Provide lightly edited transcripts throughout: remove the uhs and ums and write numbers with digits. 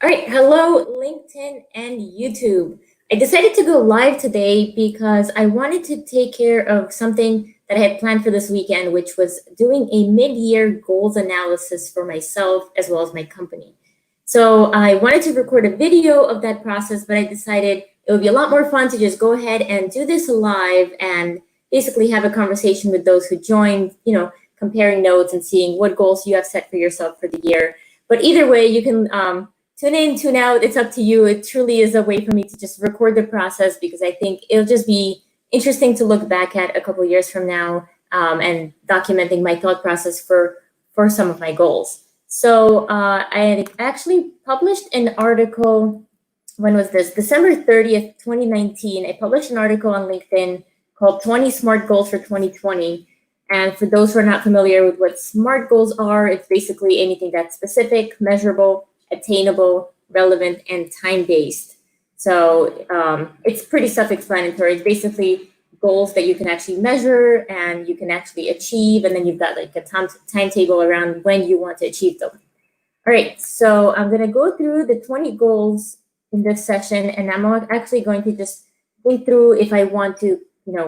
All right, hello LinkedIn and YouTube. I decided to go live today because I wanted to take care of something that I had planned for this weekend, which was doing a mid-year goals analysis for myself as well as my company. So I wanted to record a video of that process, but I decided it would be a lot more fun to just go ahead and do this live and basically have a conversation with those who joined, comparing notes and seeing what goals you have set for yourself for the year. But either way, you can tune in, tune out. It's up to you. It truly is a way for me to just record the process because I think it'll just be interesting to look back at a couple of years from now and documenting my thought process for some of my goals. So I had actually published an article. When was this? December 30th, 2019. I published an article on LinkedIn called 20 Smart Goals for 2020. And for those who are not familiar with what SMART goals are, it's basically anything that's specific, measurable, attainable, relevant, and time-based. So it's pretty self-explanatory. It's basically goals that you can actually measure and you can actually achieve, and then you've got like a timetable around when you want to achieve them. All right, so I'm going to go through the 20 goals in this session, and I'm actually going to just think through if I want to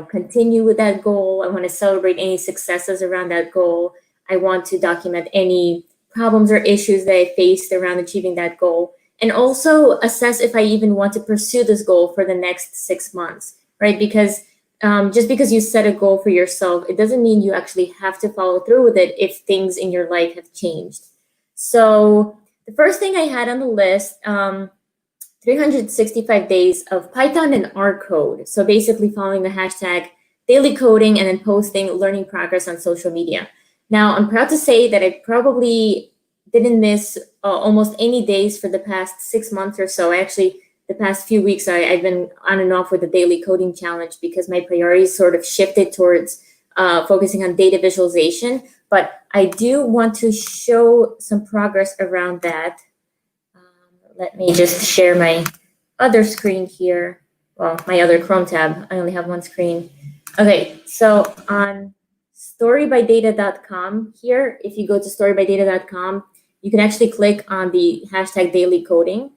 continue with that goal. I want to celebrate any successes around that goal. I want to document any problems or issues that I faced around achieving that goal, and also assess if I even want to pursue this goal for the next 6 months, right? Because just because you set a goal for yourself, it doesn't mean you actually have to follow through with it if things in your life have changed. So the first thing I had on the list, 365 days of Python and R code. So basically following the hashtag daily coding and then posting learning progress on social media. Now, I'm proud to say that I probably didn't miss almost any days for the past 6 months or so. Actually, the past few weeks, I've been on and off with the daily coding challenge because my priorities sort of shifted towards focusing on data visualization. But I do want to show some progress around that. Let me just share my other screen here. Well, my other Chrome tab. I only have one screen. Okay, so on storybydata.com here, if you go to storybydata.com, you can actually click on the hashtag daily coding,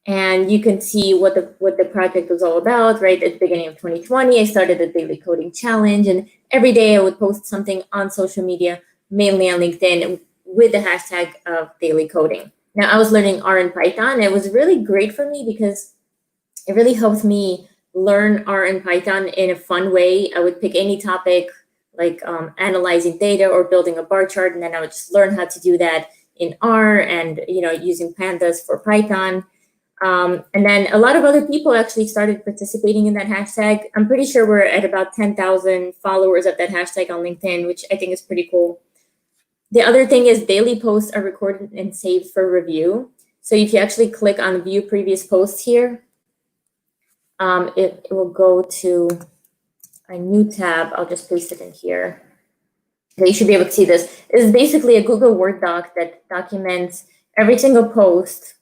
and you can see what the project was all about. Right at the beginning of 2020, I started the daily coding challenge, and every day I would post something on social media, mainly on LinkedIn, with the hashtag of daily coding. Now, I was learning R and Python. It was really great for me because it really helped me learn R and Python in a fun way. I would pick any topic like analyzing data or building a bar chart, and then I would just learn how to do that in R and using pandas for Python. And then a lot of other people actually started participating in that hashtag. I'm pretty sure we're at about 10,000 followers of that hashtag on LinkedIn, which I think is pretty cool. The other thing is daily posts are recorded and saved for review. So if you actually click on view previous posts here, it will go to a new tab. I'll just paste it in here. So you should be able to see this. This is basically a Google Word doc that documents every single post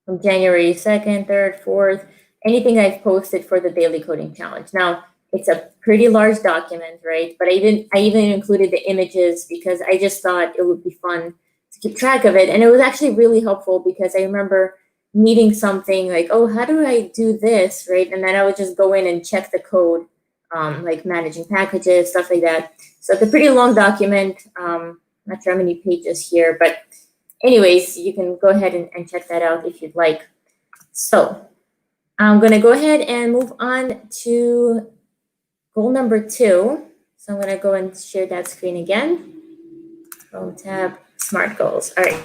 from January 2nd, 3rd, 4th, anything I've posted for the daily coding challenge. Now, it's a pretty large document, right? But I even included the images because I just thought it would be fun to keep track of it. And it was actually really helpful because I remember needing something like, oh, how do I do this, right? And then I would just go in and check the code, like managing packages, stuff like that. So it's a pretty long document. Not sure how many pages here, but anyways, you can go ahead and check that out if you'd like. So I'm going to go ahead and move on to goal number 2. So I'm going to go and share that screen again. Chrome tab, SMART goals. All right.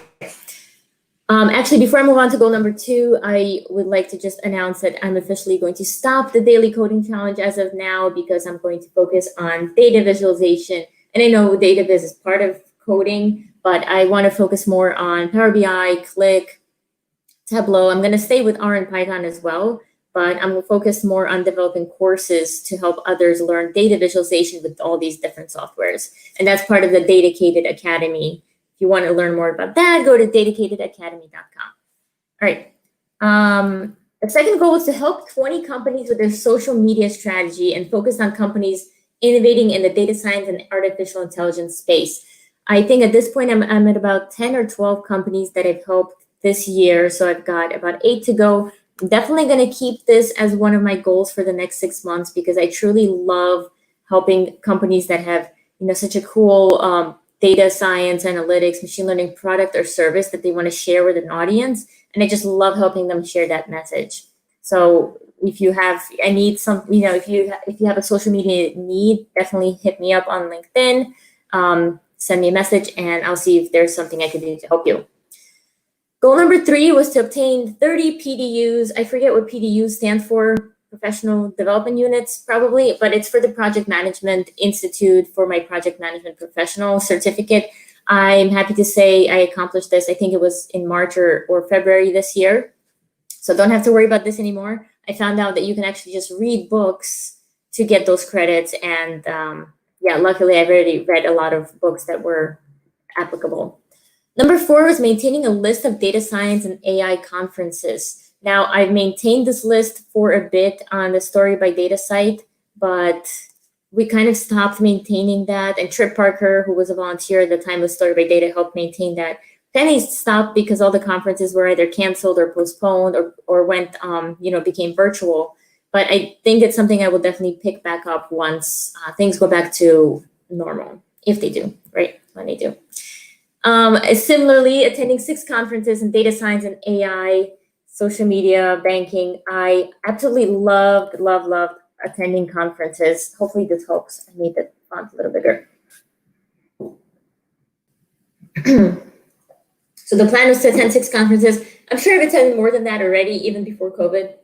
Actually, before I move on to goal number 2, I would like to just announce that I'm officially going to stop the daily coding challenge as of now because I'm going to focus on data visualization. And I know data viz is part of coding, but I want to focus more on Power BI, Click, Tableau. I'm going to stay with R and Python as well, but I'm going to focus more on developing courses to help others learn data visualization with all these different softwares. And that's part of the Dedicated Academy. If you want to learn more about that, go to dedicatedacademy.com. All right. The second goal is to help 20 companies with their social media strategy and focus on companies innovating in the data science and artificial intelligence space. I think at this point, I'm at about 10 or 12 companies that I've helped this year. So I've got about 8 to go. I'm definitely going to keep this as one of my goals for the next 6 months because I truly love helping companies that have, such a cool data science, analytics, machine learning product or service that they want to share with an audience. And I just love helping them share that message. So if you have, if you have a social media need, definitely hit me up on LinkedIn, send me a message, and I'll see if there's something I can do to help you. Goal number 3 was to obtain 30 PDUs. I forget what PDUs stand for, professional development units probably, but it's for the Project Management Institute for my Project Management Professional certificate. I'm happy to say I accomplished this. I think it was in March or February this year. So don't have to worry about this anymore. I found out that you can actually just read books to get those credits. And luckily I've already read a lot of books that were applicable. Number 4 was maintaining a list of data science and AI conferences. Now, I've maintained this list for a bit on the Story by Data site, but we kind of stopped maintaining that. And Trip Parker, who was a volunteer at the time of Story by Data, helped maintain that. Then he stopped because all the conferences were either canceled or postponed or went, became virtual. But I think it's something I will definitely pick back up once things go back to normal, if they do, right? When they do. Similarly, attending 6 conferences in data science and AI, social media, banking. I absolutely loved attending conferences. Hopefully this helps. I made the font a little bigger. So the plan was to attend 6 conferences. I'm sure I've attended more than that already, even before COVID.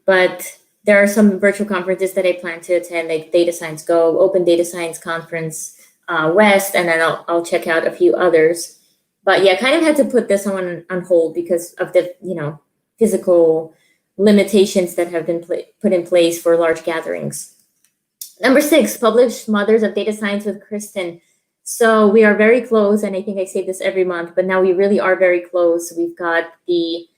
But there are some virtual conferences that I plan to attend, like Data Science Go, Open Data Science Conference, West, and then I'll check out a few others. But yeah, kind of had to put this one on hold because of the physical limitations that have been put in place for large gatherings. Number 6, publish Mothers of Data Science with Kristen. So we are very close, and I think I say this every month, but now we really are very close. We've got the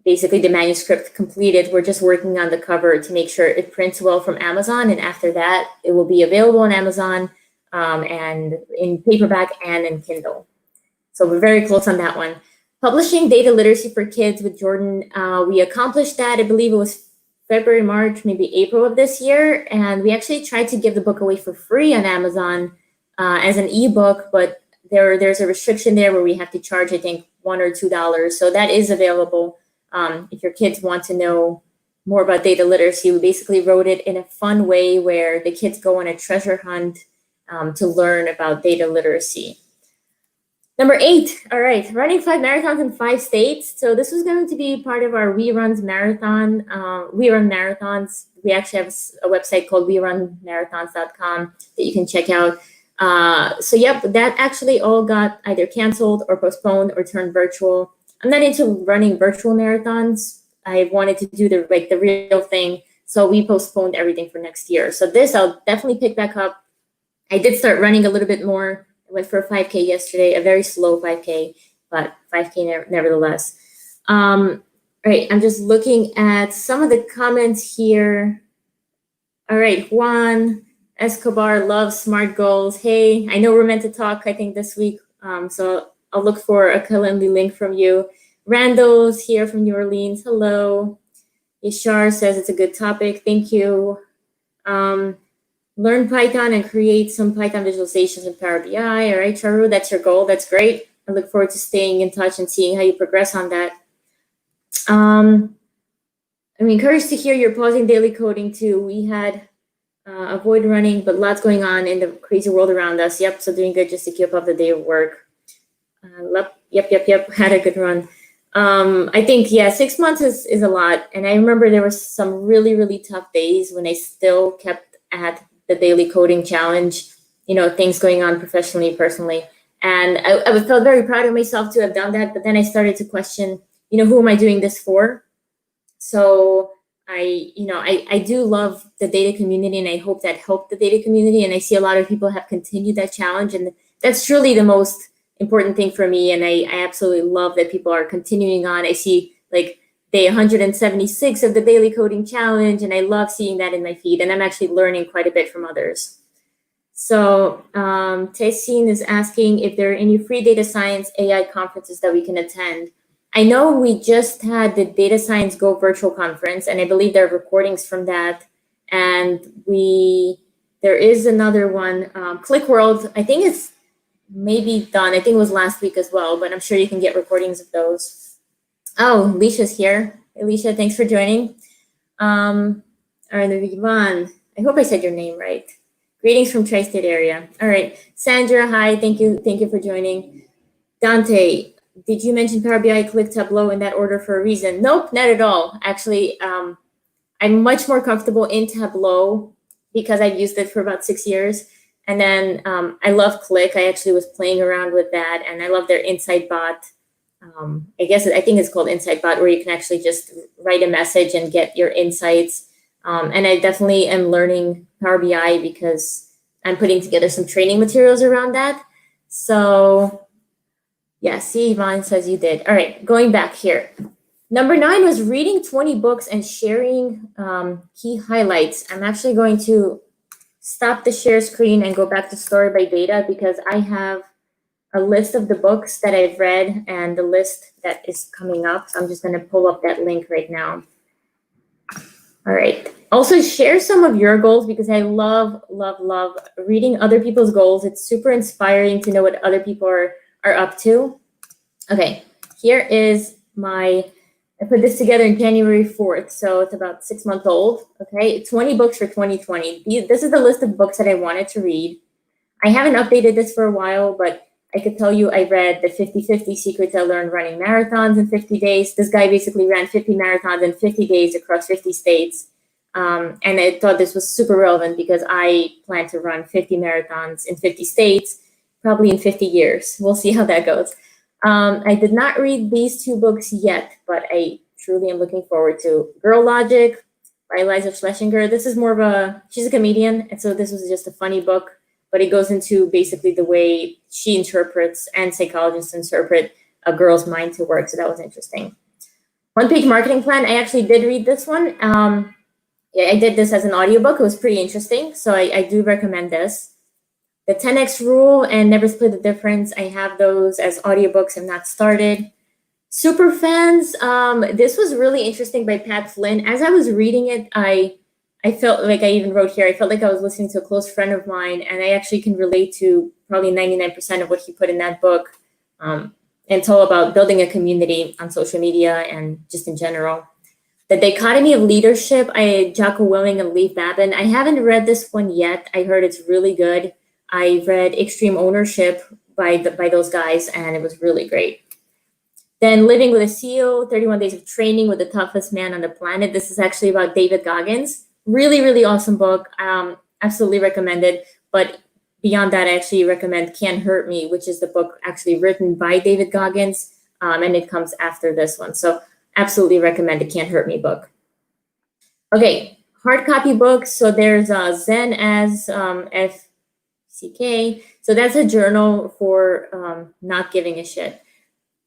basically the manuscript completed. We're just working on the cover to make sure it prints well from Amazon. And after that, it will be available on Amazon and in paperback and in Kindle. So we're very close on that one. Publishing Data Literacy for Kids with Jordan. We accomplished that. I believe it was February, March, maybe April of this year. And we actually tried to give the book away for free on Amazon as an ebook, but there's a restriction there where we have to charge, I think, $1 or $2. So that is available. If your kids want to know more about data literacy, we basically wrote it in a fun way where the kids go on a treasure hunt to learn about data literacy. Number 8, all right, running 5 marathons in 5 states. So this was going to be part of our We Run Marathons. We actually have a website called werunmarathons.com that you can check out. So yep, that actually all got either canceled or postponed or turned virtual. I'm not into running virtual marathons. I wanted to do the real thing. So we postponed everything for next year. So this I'll definitely pick back up. I did start running a little bit more. I went for a 5K yesterday, a very slow 5K, but 5K nevertheless. All right, I'm just looking at some of the comments here. All right, Juan Escobar loves SMART goals. Hey, I know we're meant to talk, I think, this week. So I'll look for a Calendly link from you. Randall's here from New Orleans. Hello. Ishar says it's a good topic. Thank you. Learn Python and create some Python visualizations in Power BI. All right, Charu, that's your goal. That's great. I look forward to staying in touch and seeing how you progress on that. I'm encouraged to hear you're pausing daily coding too. We had avoid running, but lots going on in the crazy world around us. Yep, so doing good just to keep up the day of work. Yep. Had a good run. I think, 6 months is a lot. And I remember there were some really, really tough days when I still kept at the daily coding challenge, things going on professionally, personally. And I felt very proud of myself to have done that. But then I started to question, who am I doing this for? So I do love the data community, and I hope that helped the data community. And I see a lot of people have continued that challenge. And that's truly the most important thing for me. And I absolutely love that people are continuing on. I see day 176 of the daily coding challenge, and I love seeing that in my feed. And I'm actually learning quite a bit from others. So Tessin is asking if there are any free data science AI conferences that we can attend. I know we just had the Data Science Go virtual conference, and I believe there are recordings from that. And there is another one, Click World. I think it's maybe done. I think it was last week as well, but I'm sure you can get recordings of those. Oh, Alicia's here. Alicia, thanks for joining. All right, Ivan, I hope I said your name right. Greetings from Tri-State area. All right, Sandra, hi, thank you for joining. Dante, did you mention Power BI, Click, Tableau in that order for a reason? Nope, not at all. Actually, I'm much more comfortable in Tableau because I've used it for about 6 years. And then I love Click. I actually was playing around with that, and I love their Insight Bot. I think it's called Insight Bot, where you can actually just write a message and get your insights. And I definitely am learning Power BI because I'm putting together some training materials around that. So yeah, see, Yvonne says you did. All right, going back here. Number 9 was reading 20 books and sharing key highlights. I'm actually going to stop the share screen and go back to Story by Data because I have a list of the books that I've read and the list that is coming up. So I'm just going to pull up that link right now. All right. Also share some of your goals because I love reading other people's goals. It's super inspiring to know what other people are up to. Okay, here is I put this together in January 4th, so it's about 6 months old. Okay, 20 books for 2020. This is the list of books that I wanted to read. I haven't updated this for a while, but I could tell you I read the 50-50 Secret to Learn Running Marathons in 50 days. This guy basically ran 50 marathons in 50 days across 50 states. And I thought this was super relevant because I plan to run 50 marathons in 50 states, probably in 50 years. We'll see how that goes. I did not read these 2 books yet, but I truly am looking forward to Girl Logic by Eliza Schlesinger. This is more of she's a comedian, and so this was just a funny book, but it goes into basically the way she interprets and psychologists interpret a girl's mind to work. So that was interesting. One-Page Marketing Plan. I actually did read this one. Yeah, I did this as an audiobook. It was pretty interesting. So I do recommend this. The 10X Rule and Never Split the Difference. I have those as audiobooks. I'm not started. Superfans. This was really interesting by Pat Flynn. As I was reading it, I felt like I even wrote here, I felt like I was listening to a close friend of mine, and I actually can relate to probably 99% of what he put in that book. And it's all about building a community on social media and just in general. The Dichotomy of Leadership, Jocko Willink and Lee Babin. I haven't read this one yet. I heard it's really good. I read Extreme Ownership by those guys, and it was really great. Then Living with a CEO, 31 Days of Training with the Toughest Man on the Planet. This is actually about David Goggins. Really, really awesome book. Absolutely recommended. But beyond that, I actually recommend Can't Hurt Me, which is the book actually written by David Goggins, and it comes after this one. So absolutely recommend the Can't Hurt Me book. Okay, hard copy books. So there's Zen as FCK. So that's a journal for not giving a shit.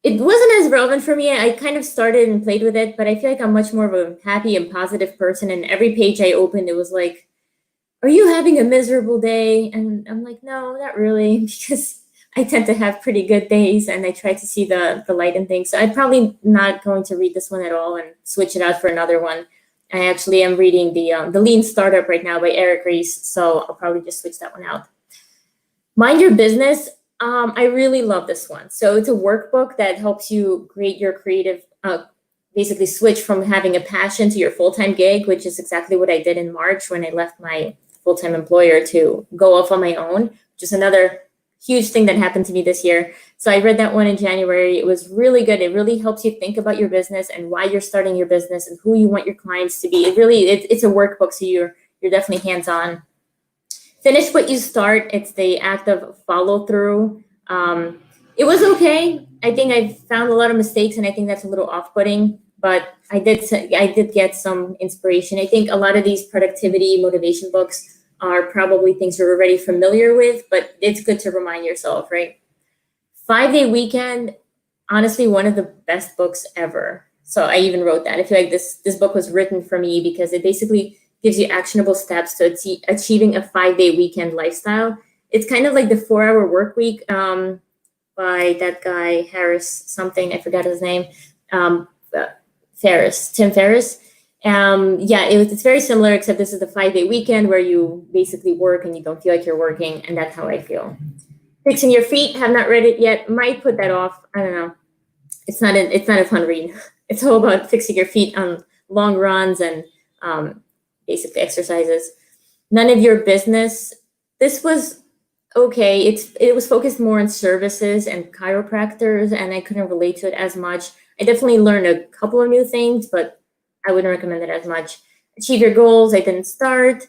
It wasn't as relevant for me. I kind of started and played with it, but I feel like I'm much more of a happy and positive person. And every page I opened, it was like, are you having a miserable day? And I'm like, no, not really, because I tend to have pretty good days and I try to see the light in things. So I'm probably not going to read this one at all and switch it out for another one. I actually am reading the Lean Startup right now by Eric Ries, so I'll probably just switch that one out. Mind Your Business. I really love this one. So it's a workbook that helps you create your creative, basically switch from having a passion to your full-time gig, which is exactly what I did in March when I left my full-time employer to go off on my own, which is another huge thing that happened to me this year. So I read that one in January. It was really good. It really helps you think about your business and why you're starting your business and who you want your clients to be. It's a workbook, so you're definitely hands-on. Finish What You Start. It's the act of follow through. It was okay. I think I found a lot of mistakes, and I think that's a little off-putting. But I did get some inspiration. I think a lot of these productivity motivation books are probably things you're already familiar with, but it's good to remind yourself, right? 5-Day Weekend. Honestly, one of the best books ever. So I even wrote that. I feel like this book was written for me because it basically gives you actionable steps to achieving a 5-day weekend lifestyle. It's kind of like the 4-Hour Work Week by that guy, Harris something, I forgot his name, Tim Ferriss. Yeah, it's very similar, except this is the 5-day weekend where you basically work and you don't feel like you're working, and that's how I feel. Fixing Your Feet, have not read it yet, might put that off. I don't know. It's not a fun read. It's all about fixing your feet on long runs and basically exercises. None of Your Business. This was okay. It was focused more on services and chiropractors, and I couldn't relate to it as much. I definitely learned a couple of new things, but I wouldn't recommend it as much. Achieve Your Goals, I didn't start.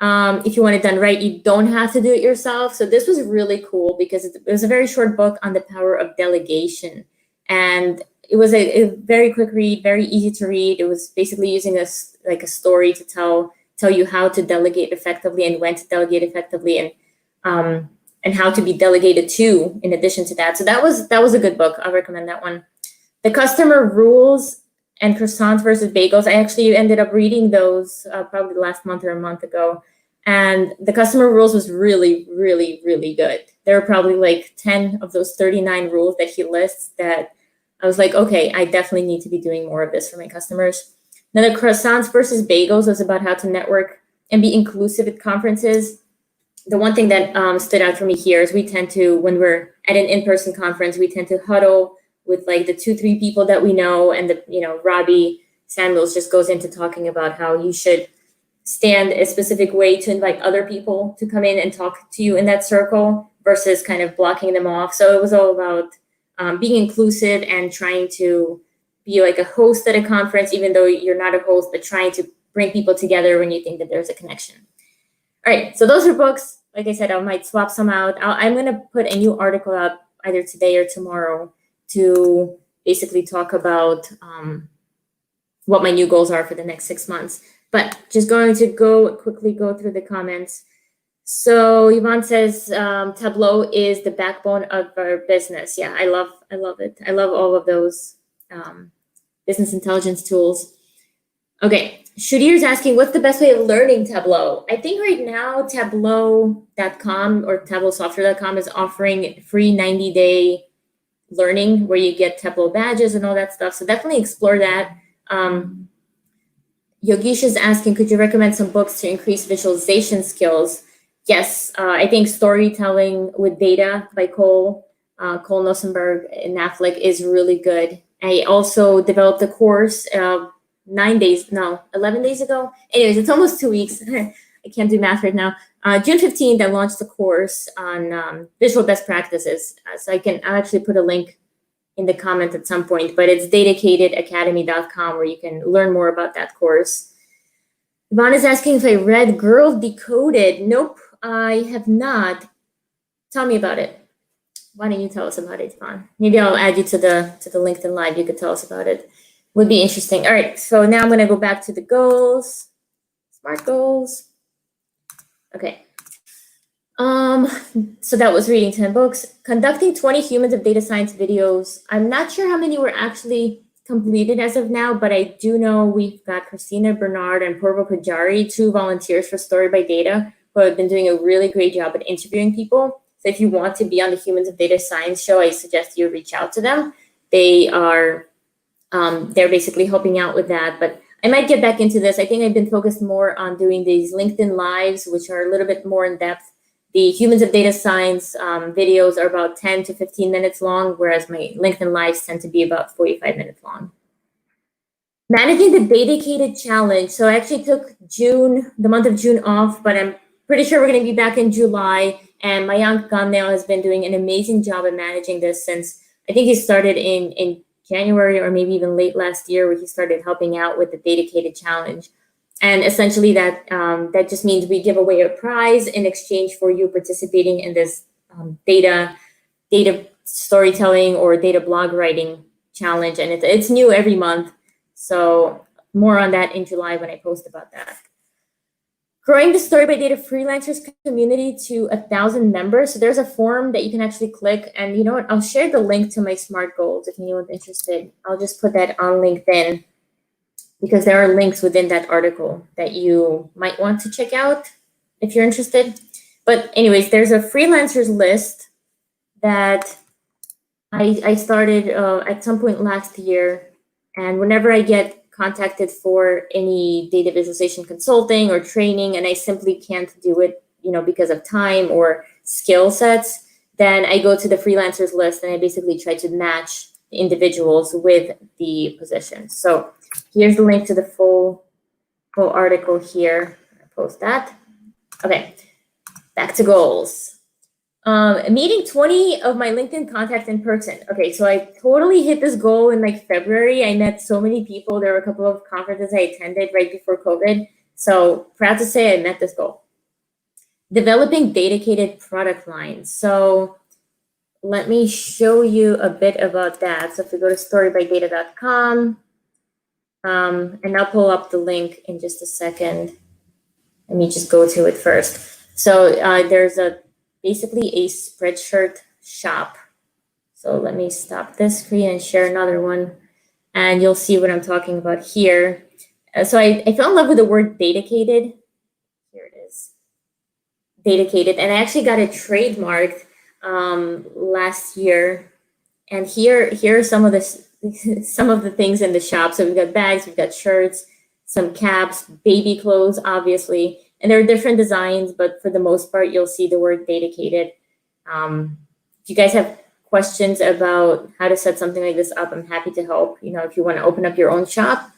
If you want it done right, you don't have to do it yourself. So this was really cool because it was a very short book on the power of delegation. And it was a very quick read, very easy to read. It was basically using a story to tell you how to delegate effectively and when to delegate effectively, and how to be delegated to in addition to that. So that was a good book. I'll recommend that one. The Customer Rules and Croissants versus Bagels. I actually ended up reading those probably last month or a month ago. And The Customer Rules was really, really, really good. There were probably like 10 of those 39 rules that he lists that I was like, okay, I definitely need to be doing more of this for my customers. Now, The Croissants versus Bagels was about how to network and be inclusive at conferences. The one thing that stood out for me here is we tend to, when we're at an in-person conference, we tend to huddle with like the 2-3 people that we know, and Robbie Samuels just goes into talking about how you should stand a specific way to invite other people to come in and talk to you in that circle versus kind of blocking them off. So it was all about being inclusive and trying to be like a host at a conference, even though you're not a host, but trying to bring people together when you think that there's a connection. All right, so those are books. Like I said, I might swap some out. I'm going to put a new article out either today or tomorrow to basically talk about what my new goals are for the next 6 months. But just going to quickly go through the comments. So Yvonne says Tableau is the backbone of our business. Yeah, I love it. I love all of those business intelligence tools. Okay, Shudir is asking, what's the best way of learning Tableau? I think right now Tableau.com or TableauSoftware.com is offering free 90-day learning where you get Tableau badges and all that stuff. So definitely explore that. Yogesh is asking, could you recommend some books to increase visualization skills? Yes, I think Storytelling with Data by Cole Nosenberg and Affleck is really good. I also developed a course 11 days ago. Anyways, it's almost 2 weeks. I can't do math right now. June 15th, I launched a course on visual best practices. So I'll actually put a link in the comment at some point, but it's dedicatedacademy.com where you can learn more about that course. Yvonne is asking if I read Girl Decoded. Nope, I have not. Tell me about it. Why don't you tell us about it, Yvonne? Maybe I'll add you to the LinkedIn Live. You could tell us about it. Would be interesting. All right, so now I'm going to go back to the goals, SMART goals. Okay. So that was reading 10 books. Conducting 20 Humans of Data Science videos. I'm not sure how many were actually completed as of now, but I do know we've got Christina Bernard and Purvo Pujari, 2 volunteers for Story by Data, who have been doing a really great job at interviewing people. So if you want to be on the Humans of Data Science show, I suggest you reach out to them. They're basically helping out with that, but I might get back into this. I think I've been focused more on doing these LinkedIn Lives, which are a little bit more in depth. The Humans of Data Science videos are about 10 to 15 minutes long, whereas my LinkedIn Lives tend to be about 45 minutes long. Managing the Dedicated Challenge. So I actually took the month of June off, but I'm pretty sure we're going to be back in July. And Mayank Gamnel has been doing an amazing job at managing this since I think he started in January or maybe even late last year, where he started helping out with the Dedicated Challenge. And essentially that just means we give away a prize in exchange for you participating in this data storytelling or data blog writing challenge. And it's new every month. So more on that in July when I post about that. Growing the Story by Data freelancers community to 1,000 members. So there's a form that you can actually click. And you know what? I'll share the link to my SMART goals if anyone's interested. I'll just put that on LinkedIn because there are links within that article that you might want to check out if you're interested. But anyways, there's a freelancers list that I started at some point last year. And whenever I get contacted for any data visualization consulting or training, and I simply can't do it, because of time or skill sets, then I go to the freelancers list and I basically try to match the individuals with the position. So here's the link to the full article here. I'll post that. Okay, back to goals. Meeting 20 of my LinkedIn contacts in person. Okay, so I totally hit this goal in like February. I met so many people. There were a couple of conferences I attended right before COVID. So proud to say I met this goal. Developing dedicated product lines. So let me show you a bit about that. So if we go to storybydata.com, and I'll pull up the link in just a second. Let me just go to it first. So there's basically a Spreadshirt shop. So let me stop this screen and share another one, and you'll see what I'm talking about here. So I fell in love with the word dedicated. Here it is, dedicated, and I actually got it trademarked last year. And here are some of the things in the shop. So we've got bags, we've got shirts, some caps, baby clothes, obviously. And there are different designs, but for the most part, you'll see the word dedicated. If you guys have questions about how to set something like this up, I'm happy to help. If you want to open up your own shop,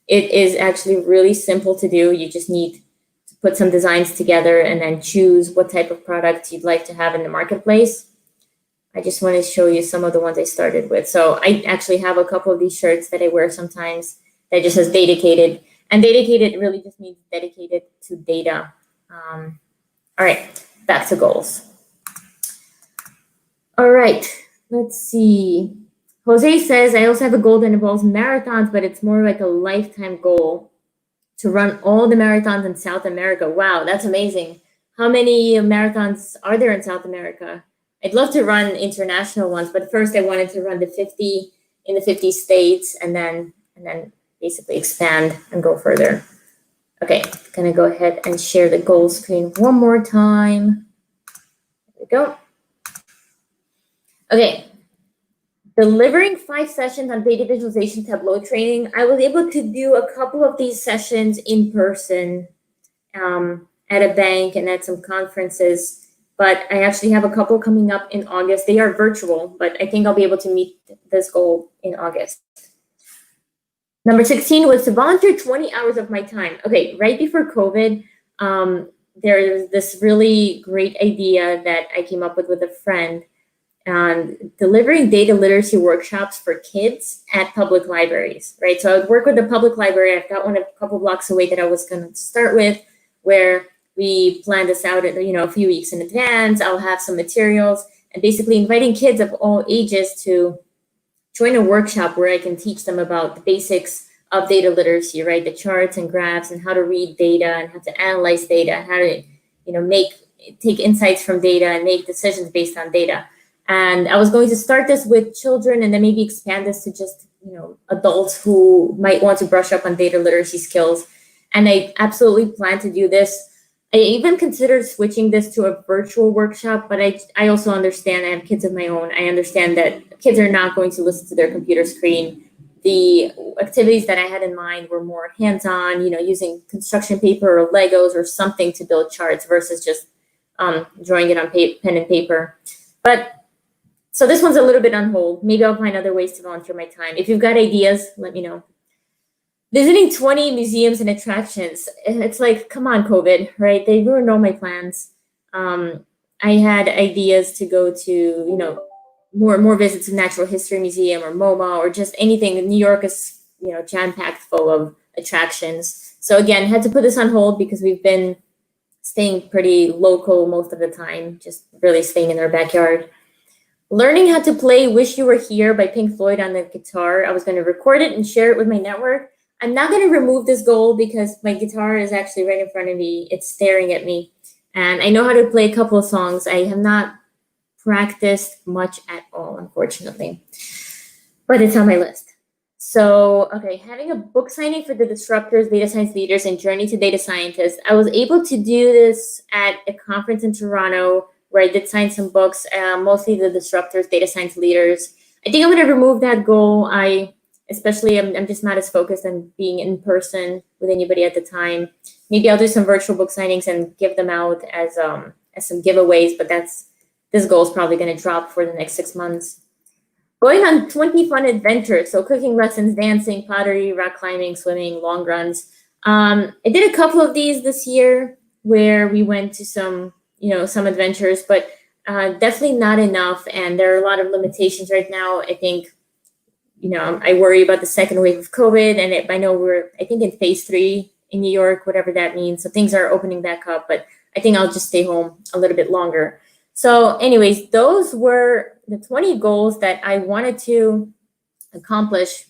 it is actually really simple to do. You just need to put some designs together and then choose what type of product you'd like to have in the marketplace. I just want to show you some of the ones I started with. So I actually have a couple of these shirts that I wear sometimes that just says dedicated. And dedicated really just means dedicated to data. All right, back to goals. All right, let's see. Jose says, I also have a goal that involves marathons, but it's more like a lifetime goal to run all the marathons in South America. Wow, that's amazing. How many marathons are there in South America? I'd love to run international ones, but first I wanted to run the 50 in the 50 states and then basically expand and go further. Okay, gonna go ahead and share the goal screen one more time. There we go. Okay, delivering 5 sessions on data visualization Tableau training. I was able to do a couple of these sessions in person at a bank and at some conferences, but I actually have a couple coming up in August. They are virtual, but I think I'll be able to meet this goal in August. Number 16 was to volunteer 20 hours of my time. Okay, right before COVID, there's this really great idea that I came up with a friend on delivering data literacy workshops for kids at public libraries, right? So I would work with the public library. I've got one a couple blocks away that I was going to start with, where we planned this out a few weeks in advance. I'll have some materials and basically inviting kids of all ages to join a workshop where I can teach them about the basics of data literacy, right? The charts and graphs and how to read data and how to analyze data and how to, take insights from data and make decisions based on data. And I was going to start this with children and then maybe expand this to just, adults who might want to brush up on data literacy skills. And I absolutely plan to do this. I even considered switching this to a virtual workshop, but I also understand, I have kids of my own. I understand that kids are not going to listen to their computer screen. The activities that I had in mind were more hands-on, using construction paper or Legos or something to build charts versus just drawing it on pen and paper. But so this one's a little bit on hold. Maybe I'll find other ways to volunteer my time. If you've got ideas, let me know. Visiting 20 museums and attractions. It's like, come on, COVID, right? They ruined all my plans. I had ideas to go to, more visits to Natural History Museum or MoMA or just anything. New York is, jam-packed full of attractions. So again, had to put this on hold because we've been staying pretty local most of the time, just really staying in our backyard. Learning how to play Wish You Were Here by Pink Floyd on the guitar. I was going to record it and share it with my network. I'm not going to remove this goal because my guitar is actually right in front of me. It's staring at me. And I know how to play a couple of songs. I have not practiced much at all, unfortunately. But it's on my list. So, okay, having a book signing for the Disruptors, Data Science Leaders, and Journey to Data Scientists. I was able to do this at a conference in Toronto where I did sign some books, mostly the Disruptors, Data Science Leaders. I think I'm going to remove that goal. I'm just not as focused on being in person with anybody at the time. Maybe I'll do some virtual book signings and give them out as some giveaways, but this goal is probably going to drop for the next 6 months. Going on 20 fun adventures, so cooking lessons, dancing, pottery, rock climbing, swimming, long runs. I did a couple of these this year where we went to some adventures, but definitely not enough. And there are a lot of limitations right now. I think, I worry about the second wave of COVID, and I know we're, I think, in phase 3 in New York, whatever that means. So things are opening back up, but I think I'll just stay home a little bit longer. So anyways, those were the 20 goals that I wanted to accomplish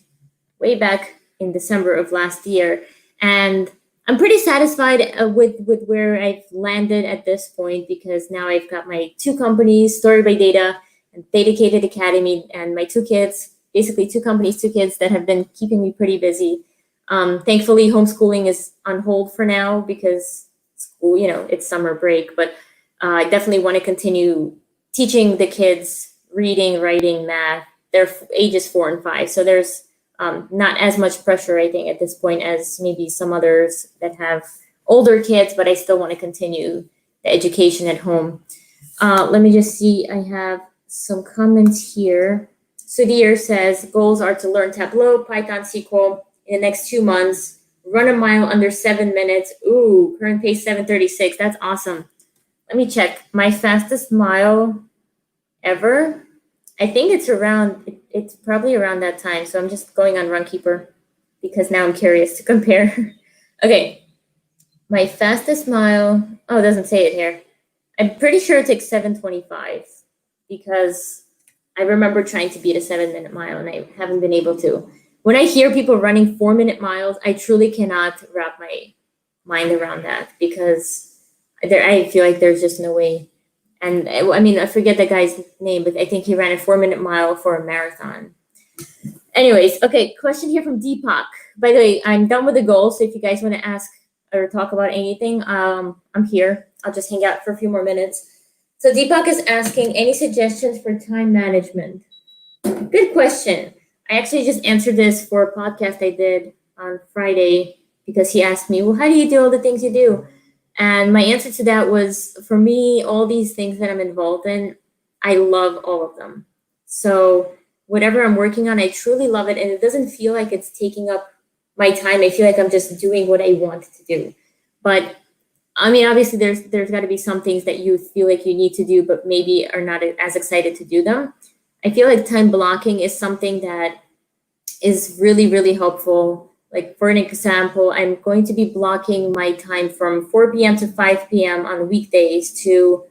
way back in December of last year. And I'm pretty satisfied with where I've landed at this point, because now I've got my 2 companies, Story by Data and Dedicated Academy, and my 2 kids, basically 2 companies, 2 kids that have been keeping me pretty busy. Thankfully, homeschooling is on hold for now because school, it's summer break, but I definitely want to continue teaching the kids reading, writing, math. They're ages 4 and 5. So there's not as much pressure, I think, at this point as maybe some others that have older kids, but I still want to continue the education at home. Let me just see. I have some comments here. Sudhir says, goals are to learn Tableau, Python, SQL in the next 2 months, run a mile under 7 minutes. Ooh, current pace 7:36. That's awesome. Let me check. My fastest mile ever, I think it's probably around that time. So I'm just going on Runkeeper because now I'm curious to compare. Okay, my fastest mile, oh, it doesn't say it here. I'm pretty sure it takes 7:25 because I remember trying to beat a 7-minute mile and I haven't been able to. When I hear people running 4-minute miles, I truly cannot wrap my mind around that because I feel like there's just no way. And I mean, I forget the guy's name, but I think he ran a 4-minute mile for a marathon. Anyways, okay, question here from Deepak. By the way, I'm done with the goals. So if you guys want to ask or talk about anything, I'm here. I'll just hang out for a few more minutes. So Deepak is asking, any suggestions for time management? Good question. I actually just answered this for a podcast I did on Friday because he asked me, well, how do you do all the things you do? And my answer to that was, for me, all these things that I'm involved in, I love all of them. So whatever I'm working on, I truly love it. And it doesn't feel like it's taking up my time. I feel like I'm just doing what I want to do. But I mean, obviously there's got to be some things that you feel like you need to do, but maybe are not as excited to do them. I feel like time blocking is something that is really, really helpful. Like, for an example, I'm going to be blocking my time from 4 p.m. to 5 p.m. on weekdays to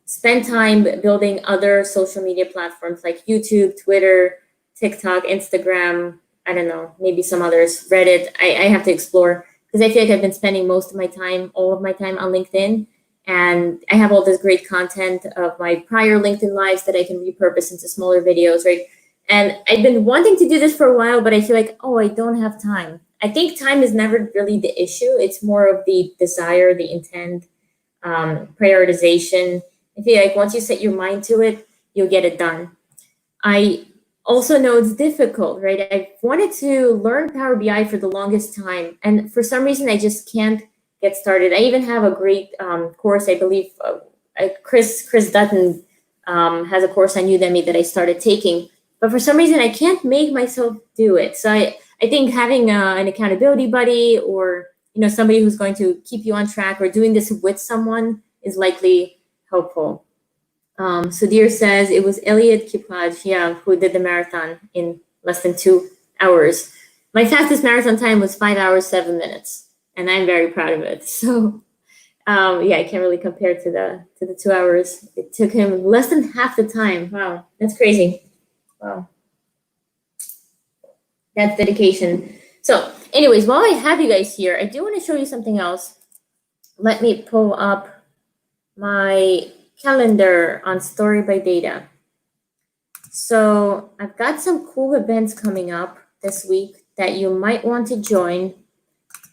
spend time building other social media platforms like YouTube, Twitter, TikTok, Instagram, I don't know, maybe some others, Reddit. I have to explore because I feel like I've been spending most of my time, all of my time on LinkedIn. And I have all this great content of my prior LinkedIn lives that I can repurpose into smaller videos, right? And I've been wanting to do this for a while, but I feel like, oh, I don't have time. I think time is never really the issue. It's more of the desire, the intent, prioritization. I feel like once you set your mind to it, you'll get it done. I also know it's difficult, right? I've wanted to learn Power BI for the longest time. And for some reason, I just can't get started. I even have a great course, I believe, Chris Dutton has a course on Udemy that I started taking. But for some reason, I can't make myself do it. So I think having an accountability buddy or somebody who's going to keep you on track or doing this with someone is likely helpful. Sudhir says it was Elliot Kipaj, who did the marathon in less than 2 hours. My fastest marathon time was 5 hours, 7 minutes, and I'm very proud of it. So I can't really compare to the 2 hours. It took him less than half the time. Wow, that's crazy. Wow. That's dedication. So anyways, while I have you guys here, I do want to show you something else. Let me pull up my calendar on Story by Data. So I've got some cool events coming up. this week that you might want to join.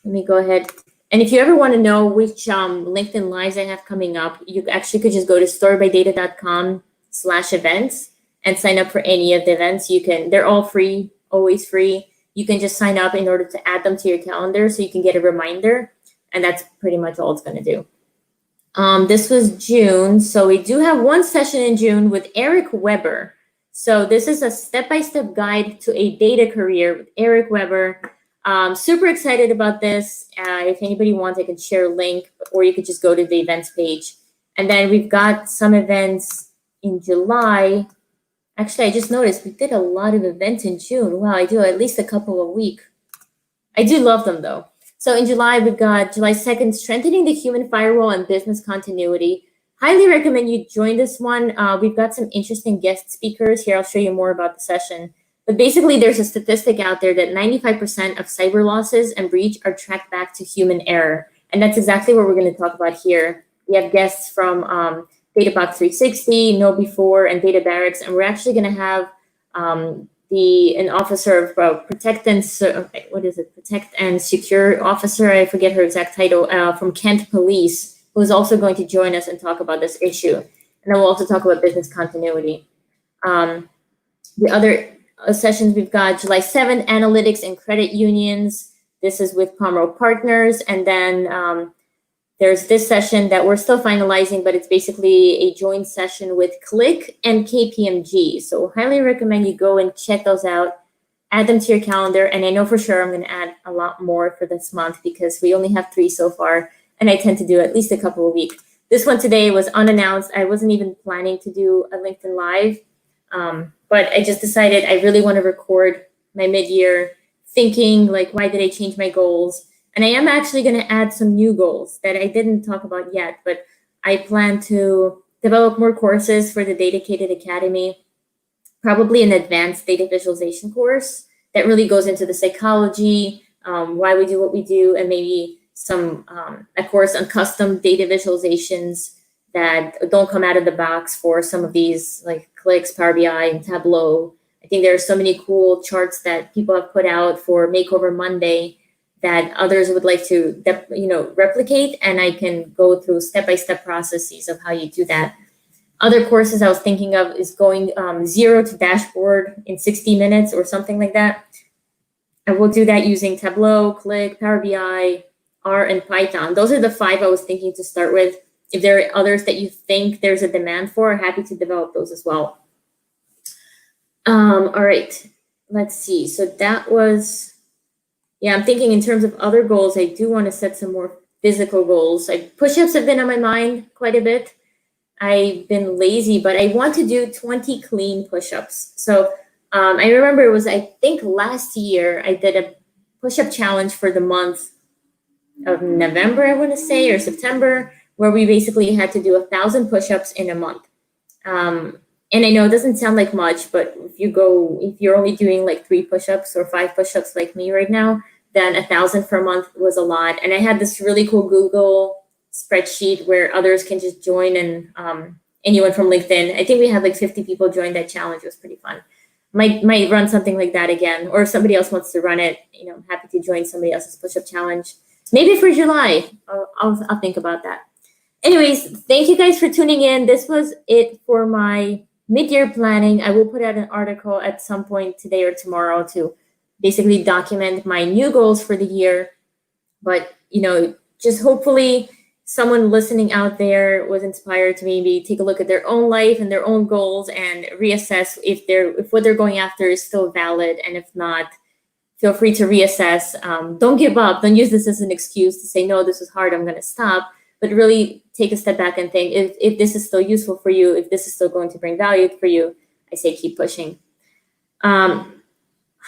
Let me go ahead. And if you ever want to know which LinkedIn Lives I have coming up, you actually could just go to storybydata.com/events and sign up for any of the events. They're all free, always free. You can just sign up in order to add them to your calendar so you can get a reminder. And that's pretty much all it's going to do. This was June. So we do have one session in June with Eric Weber. So this is a step-by-step guide to a data career with Eric Weber. Super excited about this. If anybody wants, I can share a link, or you could just go to the events page. And then we've got some events in July. Actually, I just noticed we did a lot of events in June. Wow, I do at least a couple a week. I do love them though. So in July, we've got July 2nd, Strengthening the Human Firewall and Business Continuity. Highly recommend you join this one. We've got some interesting guest speakers here. I'll show you more about the session. But basically, there's a statistic out there that 95% of cyber losses and breach are tracked back to human error. And that's exactly what we're going to talk about here. We have guests from DataBox 360, KnowBe4, and Data Barracks. And we're actually going to have an officer of Protect and Secure officer, I forget her exact title, from Kent Police, who is also going to join us and talk about this issue. And then we'll also talk about business continuity. The other sessions we've got July 7th, Analytics and Credit Unions. This is with Pomeroy Partners. And then there's this session that we're still finalizing, but it's basically a joint session with Click and KPMG. So highly recommend you go and check those out, add them to your calendar. And I know for sure I'm going to add a lot more for this month because we only have 3 so far. And I tend to do at least a couple a week. This one today was unannounced. I wasn't even planning to do a LinkedIn Live. But I just decided I really want to record my mid-year thinking, like, why did I change my goals? And I am actually going to add some new goals that I didn't talk about yet, but I plan to develop more courses for the Dedicated Academy, probably an advanced data visualization course that really goes into the psychology, why we do what we do, and maybe a course on custom data visualizations that don't come out of the box for some of these like Clicks, Power BI, and Tableau. I think there are so many cool charts that people have put out for Makeover Monday that others would like to replicate, and I can go through step-by-step processes of how you do that. Other courses I was thinking of is going zero to dashboard in 60 minutes or something like that. I will do that using Tableau, Click, Power BI, R, and Python. Those are the 5 I was thinking to start with. If there are others that you think there's a demand for, happy to develop those as well. All right, let's see. So that was, I'm thinking in terms of other goals, I do want to set some more physical goals. Push-ups have been on my mind quite a bit. I've been lazy, but I want to do 20 clean push-ups. So I remember it was, I think last year, I did a push-up challenge for the month of November, I want to say, or September, where we basically had to do 1,000 push-ups in a month. And I know it doesn't sound like much, but if you're only doing like 3 push-ups or 5 push-ups like me right now, then 1,000 for a month was a lot. And I had this really cool Google spreadsheet where others can just join, and anyone from LinkedIn. I think we had like 50 people join that challenge. It was pretty fun. Might run something like that again, or if somebody else wants to run it, I'm happy to join somebody else's push-up challenge. Maybe for July, I'll think about that. Anyways, thank you guys for tuning in. This was it for my mid-year planning. I will put out an article at some point today or tomorrow to basically document my new goals for the year. But, just hopefully someone listening out there was inspired to maybe take a look at their own life and their own goals and reassess if what they're going after is still valid. And if not, feel free to reassess. Don't give up. Don't use this as an excuse to say, no, this is hard, I'm going to stop. But really take a step back and think, if this is still useful for you, if this is still going to bring value for you, I say keep pushing. Haidam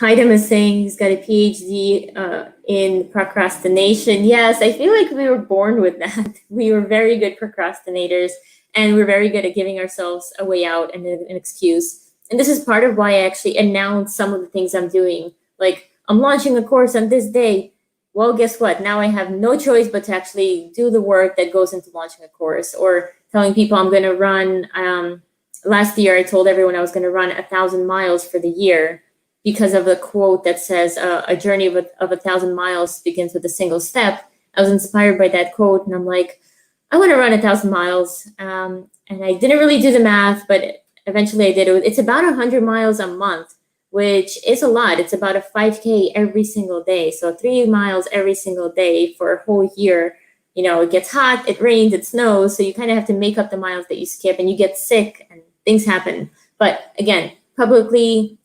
is saying he's got a PhD in procrastination. Yes, I feel like we were born with that. We were very good procrastinators, and we're very good at giving ourselves a way out and an excuse. And this is part of why I actually announced some of the things I'm doing. Like, I'm launching a course on this day. Well, guess what? Now I have no choice but to actually do the work that goes into launching a course, or telling people I'm going to run. Last year, I told everyone I was going to run 1,000 miles for the year. because of the quote that says a journey of 1,000 miles begins with a single step. I was inspired by that quote, and I'm like, I want to run 1,000 miles. And I didn't really do the math, but eventually I did. It's about 100 miles a month, which is a lot. It's about a 5K every single day. So 3 miles every single day for a whole year. You know, it gets hot, it rains, it snows. So you kind of have to make up the miles that you skip, and you get sick and things happen. But again, publicly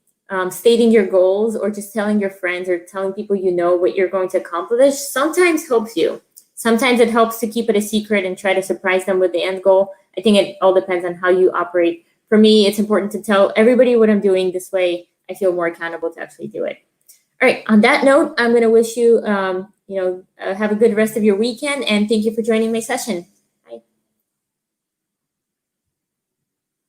stating your goals, or just telling your friends or telling people you know what you're going to accomplish, sometimes helps you. Sometimes it helps to keep it a secret and try to surprise them with the end goal. I think it all depends on how you operate. For me, it's important to tell everybody what I'm doing. This way, I feel more accountable to actually do it. All right, on that note, I'm going to wish you, have a good rest of your weekend, and thank you for joining my session.